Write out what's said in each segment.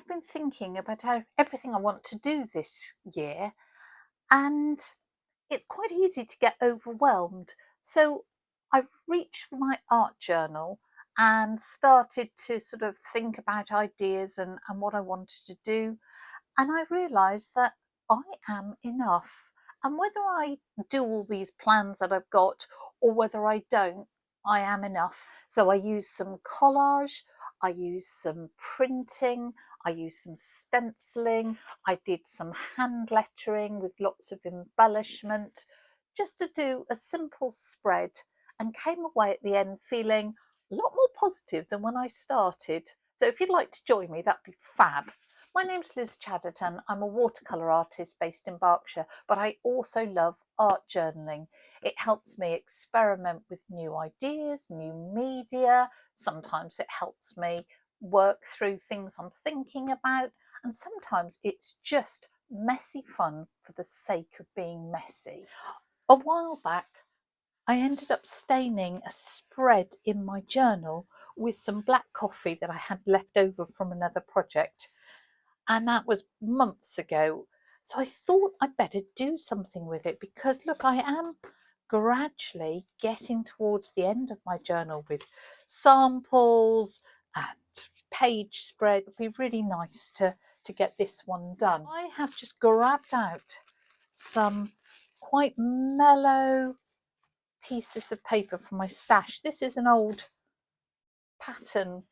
I've been thinking about everything I want to do this year, and it's quite easy to get overwhelmed. So I reached for my art journal and started to sort of think about ideas and what I wanted to do. And I realised that I am enough. And whether I do all these plans that I've got or whether I don't, I am enough. So I use some collage, I use some printing, I use some stenciling, I did some hand lettering with lots of embellishment just to do a simple spread, and came away at the end feeling a lot more positive than when I started. So if you'd like to join me, that'd be fab. My name's Liz Chadderton. I'm a watercolour artist based in Berkshire, but I also love art journaling. It helps me experiment with new ideas, new media. Sometimes it helps me work through things I'm thinking about, and sometimes it's just messy fun for the sake of being messy. A while back, I ended up staining a spread in my journal with some black coffee that I had left over from another project. And that was months ago. So I thought I'd better do something with it because look, I am gradually getting towards the end of my journal with samples and page spreads. It'd be really nice to get this one done. I have just grabbed out some quite mellow pieces of paper from my stash. This is an old pattern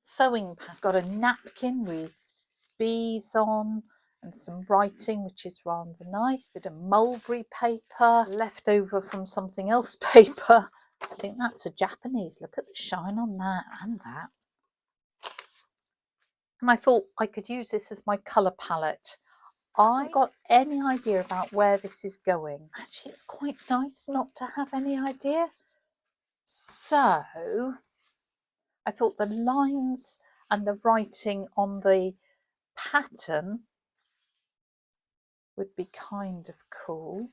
sewing pattern. Got a napkin with bees on and some writing, which is rather nice. Bit of mulberry paper left over from something else paper. I think that's a Japanese. Look at the shine on that and that. And I thought I could use this as my colour palette. I haven't got any idea about where this is going. Actually, it's quite nice not to have any idea. So I thought the lines and the writing on the pattern would be kind of cool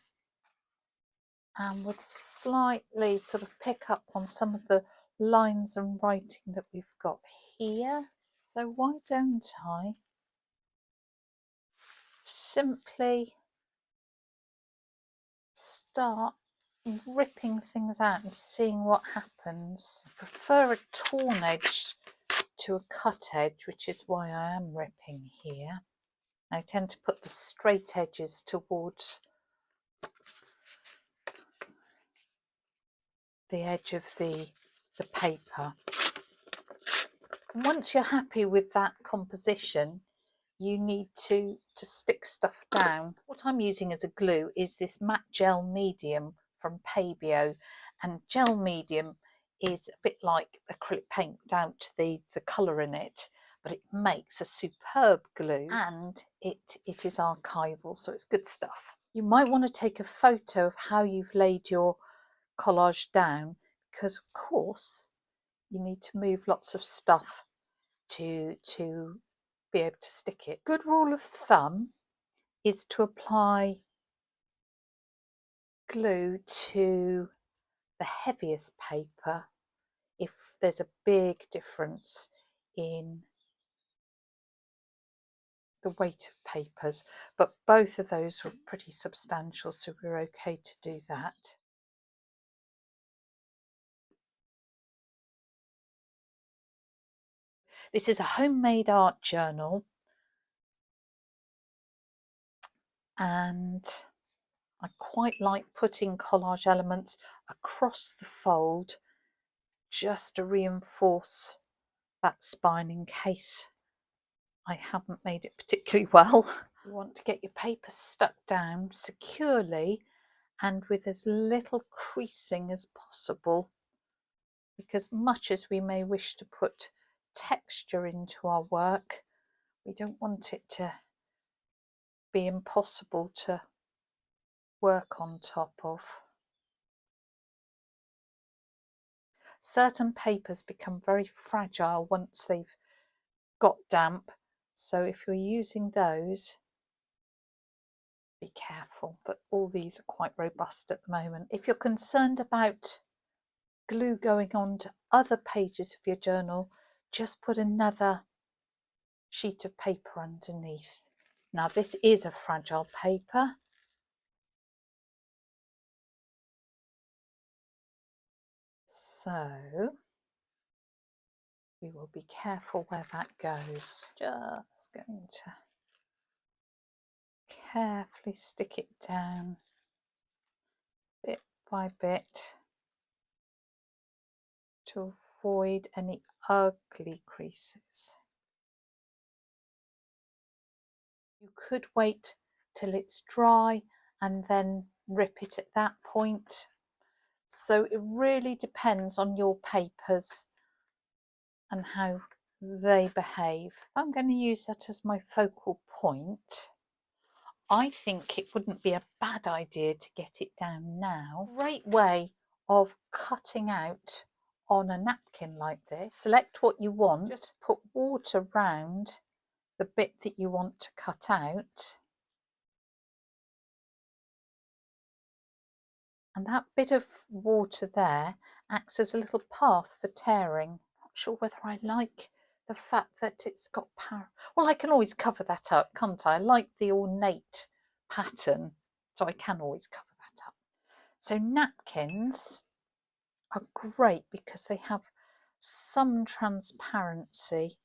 and would slightly sort of pick up on some of the lines and writing that we've got here. So why don't I simply start ripping things out and seeing what happens. I prefer a torn edge to a cut edge, which is why I am ripping here. I tend to put the straight edges towards the edge of the paper. And once you're happy with that composition, you need to stick stuff down. What I'm using as a glue is this matte gel medium from Pabio, and gel medium is a bit like acrylic paint without the colour in it, but it makes a superb glue and it is archival, so it's good stuff. You might want to take a photo of how you've laid your collage down, because of course you need to move lots of stuff to be able to stick it. Good rule of thumb is to apply glue to the heaviest paper if there's a big difference in the weight of papers, but both of those were pretty substantial, so we're okay to do that. This is a homemade art journal, and I quite like putting collage elements across the fold just to reinforce that spine in case I haven't made it particularly well. You want to get your paper stuck down securely and with as little creasing as possible, because much as we may wish to put texture into our work, we don't want it to be impossible to work on top of. Certain papers become very fragile once they've got damp, so if you're using those, be careful, but all these are quite robust at the moment. If you're concerned about glue going on to other pages of your journal, just put another sheet of paper underneath. Now this is a fragile paper, so we will be careful where that goes. Just going to carefully stick it down bit by bit to avoid any ugly creases. You could wait till it's dry and then rip it at that point. So it really depends on your papers and how they behave. I'm going to use that as my focal point. I think it wouldn't be a bad idea to get it down now. Great way of cutting out on a napkin like this. Select what you want, just put water round the bit that you want to cut out. And that bit of water there acts as a little path for tearing. Not sure whether I like the fact that it's got power. Well, I can always cover that up, can't I? I like the ornate pattern, so I can always cover that up. So napkins are great because they have some transparency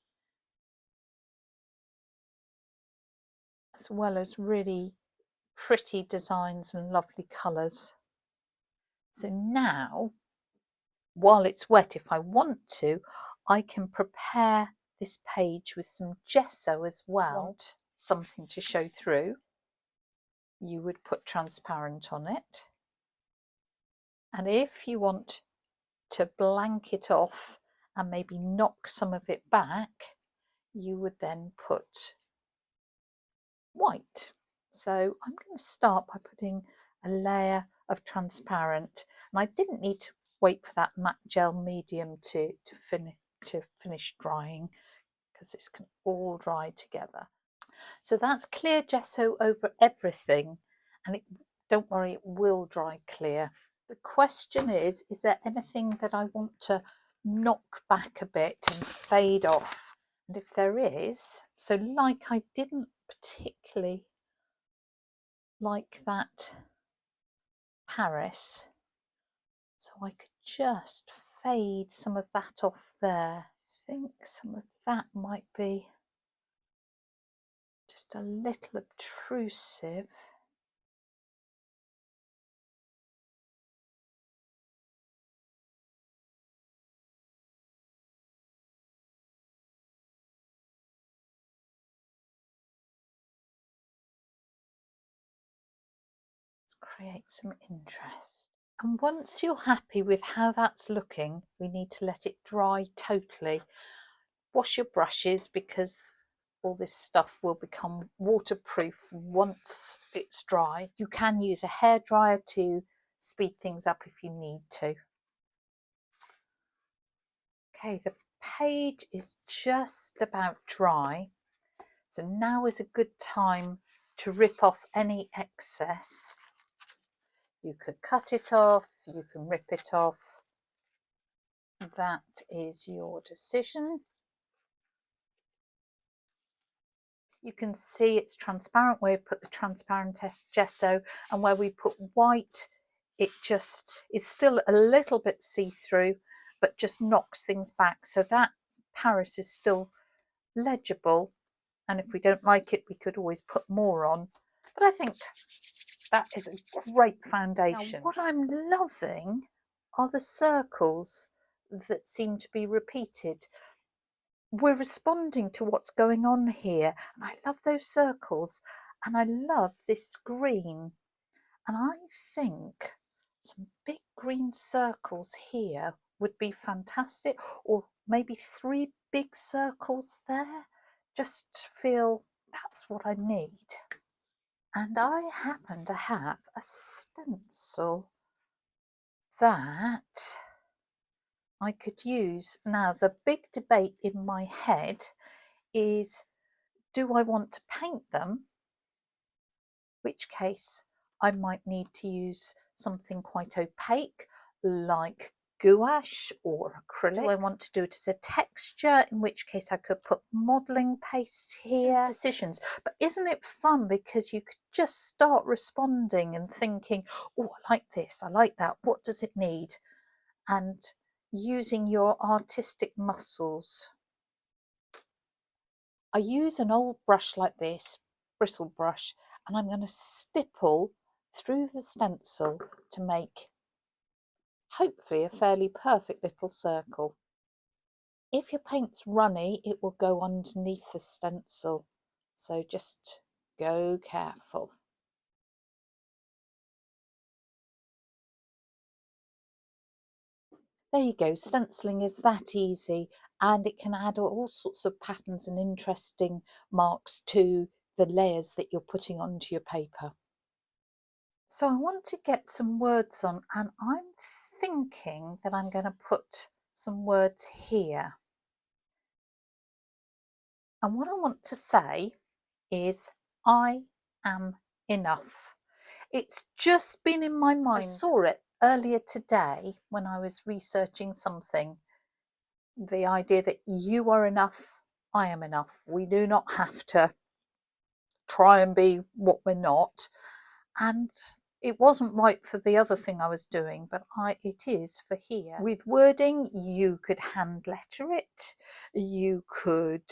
as well as really pretty designs and lovely colours. So now, while it's wet, if I want to, I can prepare this page with some gesso as well. Something to show through. You would put transparent on it. And if you want to blank it off and maybe knock some of it back, you would then put white. So I'm going to start by putting a layer of transparent, and I didn't need to wait for that matte gel medium to finish drying because this can all dry together. So that's clear gesso over everything, and don't worry, it will dry clear. The question is there anything that I want to knock back a bit and fade off? And if there is, so like I didn't particularly like that Paris, so I could just fade some of that off there. I think some of that might be just a little obtrusive. Let's create some interest. And once you're happy with how that's looking, we need to let it dry totally. Wash your brushes because all this stuff will become waterproof once it's dry. You can use a hairdryer to speed things up if you need to. Okay, the page is just about dry, so now is a good time to rip off any excess. You could cut it off, you can rip it off. That is your decision. You can see it's transparent where we put the transparent gesso, and where we put white, it just is still a little bit see-through, but just knocks things back. So that Paris is still legible, and if we don't like it, we could always put more on. But I think that is a great foundation. Now, what I'm loving are the circles that seem to be repeated. We're responding to what's going on here, and I love those circles, and I love this green, and I think some big green circles here would be fantastic, or maybe 3 big circles there. Just feel that's what I need. And I happen to have a stencil that I could use. Now, the big debate in my head is, do I want to paint them? In which case I might need to use something quite opaque like gouache or acrylic? Do I want to do it as a texture, in which case I could put modelling paste here? Those decisions. But isn't it fun, because you could just start responding and thinking, oh, I like this, I like that, what does it need? And using your artistic muscles. I use an old brush like this, bristle brush, and I'm going to stipple through the stencil to make hopefully a fairly perfect little circle. If your paint's runny, it will go underneath the stencil, so just go careful. There you go, stenciling is that easy, and it can add all sorts of patterns and interesting marks to the layers that you're putting onto your paper. So I want to get some words on, and I'm thinking that I'm going to put some words here. And what I want to say is, I am enough. It's just been in my mind. I saw it earlier today when I was researching something. The idea that you are enough, I am enough. We do not have to try and be what we're not. And it wasn't right for the other thing I was doing, but it is for here. With wording, you could hand letter it, you could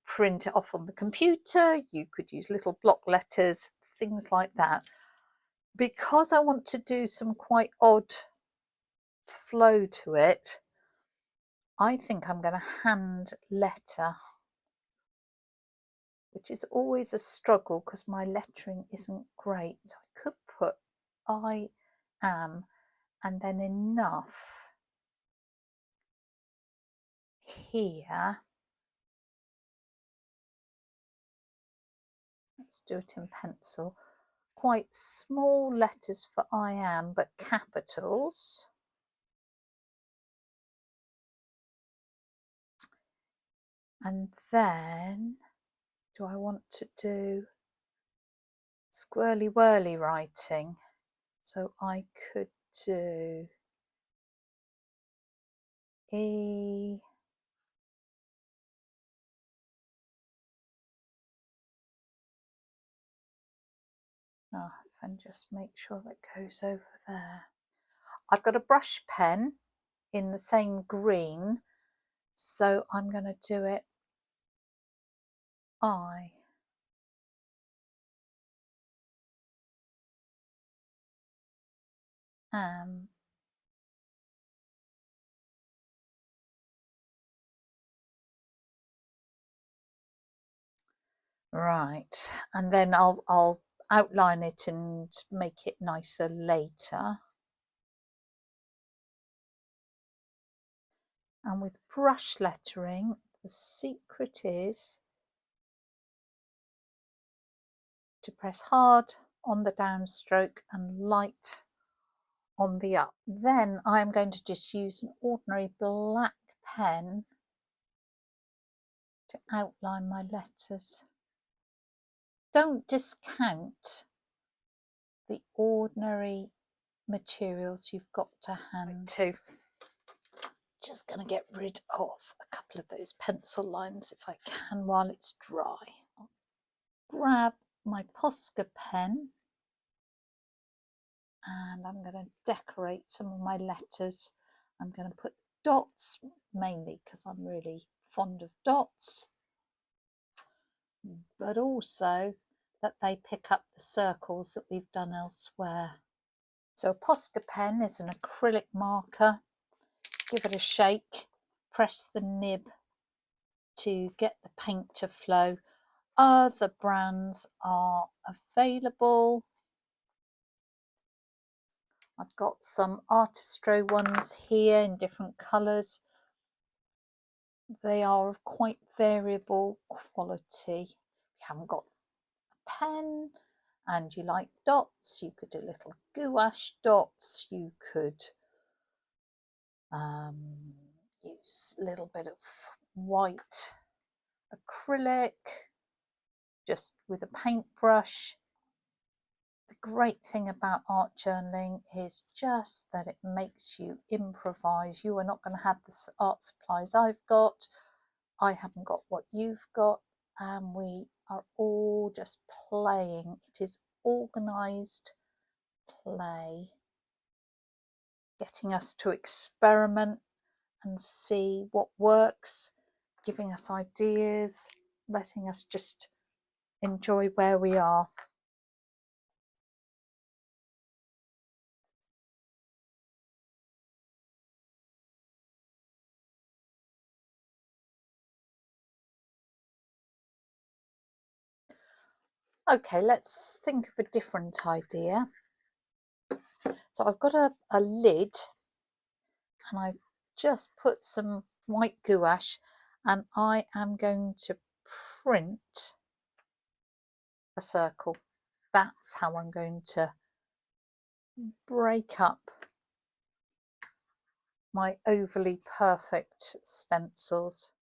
print it off on the computer, you could use little block letters, things like that. Because I want to do some quite odd flow to it, I think I'm going to hand letter, which is always a struggle because my lettering isn't great. So I could put I am and then enough here. Let's do it in pencil. Quite small letters for I am, but capitals. And then, do I want to do squirrely whirly writing? So I could do E, and just make sure that goes over there. I've got a brush pen in the same green, so I'm going to do it I am right, and then I'll outline it and make it nicer later. And with brush lettering, the secret is to press hard on the downstroke and light on the up. Then I'm going to just use an ordinary black pen to outline my letters. Don't discount the ordinary materials you've got to hand to. Just going to get rid of a couple of those pencil lines if I can while it's dry. I'll grab my Posca pen and I'm going to decorate some of my letters. I'm going to put dots, mainly because I'm really fond of dots, but also that they pick up the circles that we've done elsewhere. So a Posca pen is an acrylic marker. Give it a shake, press the nib to get the paint to flow. Other brands are available. I've got some Artistro ones here in different colours. They are of quite variable quality. If you haven't got a pen and you like dots, you could do little gouache dots. You could use a little bit of white acrylic just with a paintbrush. The great thing about art journaling is just that it makes you improvise. You are not going to have the art supplies I've got. I haven't got what you've got, and we are all just playing. It is organised play, getting us to experiment and see what works, giving us ideas, letting us just enjoy where we are. Okay, let's think of a different idea. So I've got a lid, and I've just put some white gouache, and I am going to print a circle. That's how I'm going to break up my overly perfect stencils.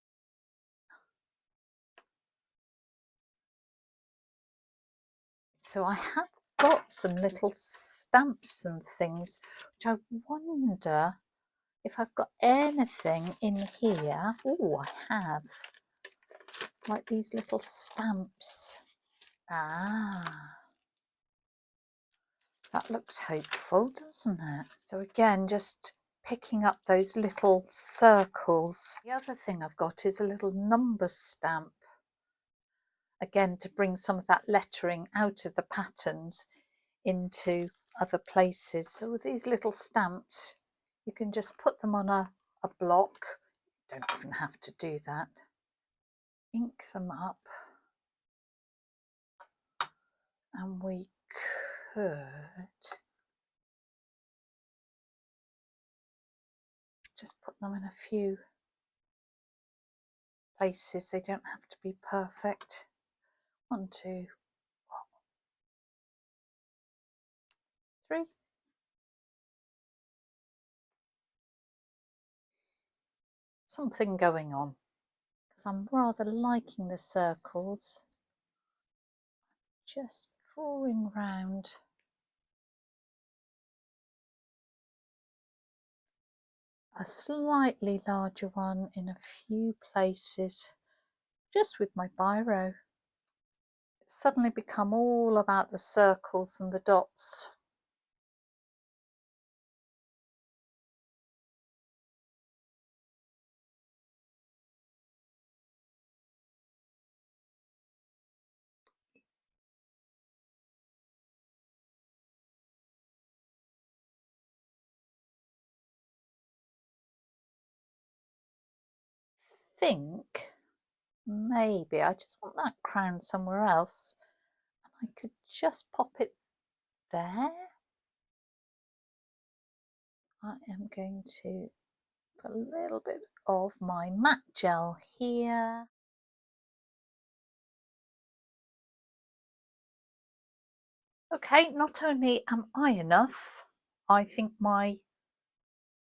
So I have got some little stamps and things, which I wonder if I've got anything in here. Oh, I have, like these little stamps. Ah, that looks hopeful, doesn't it? So again, just picking up those little circles. The other thing I've got is a little number stamp, again to bring some of that lettering out of the patterns into other places. So with these little stamps, you can just put them on a block. You don't even have to do that. Ink them up, and we could just put them in a few places. They don't have to be perfect. 1, 2, 3. Something going on, because I'm rather liking the circles. Just drawing round. A slightly larger one in a few places, just with my biro. It's suddenly become all about the circles and the dots. Think maybe I just want that crown somewhere else, and I could just pop it there. I am going to put a little bit of my matte gel here. Okay, not only am I enough, I think my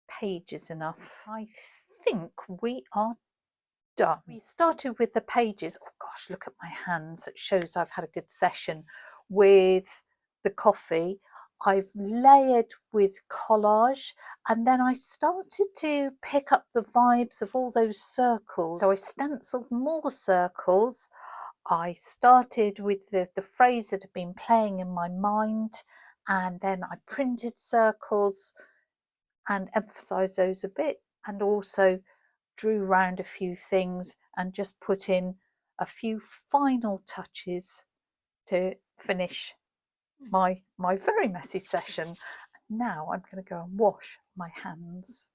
page is enough. I think we are done. We started with the pages. Oh gosh, look at my hands. It shows I've had a good session with the coffee. I've layered with collage, and then I started to pick up the vibes of all those circles. So I stenciled more circles. I started with the phrase that had been playing in my mind, and then I printed circles and emphasised those a bit, and also drew round a few things and just put in a few final touches to finish my very messy session. Now I'm going to go and wash my hands.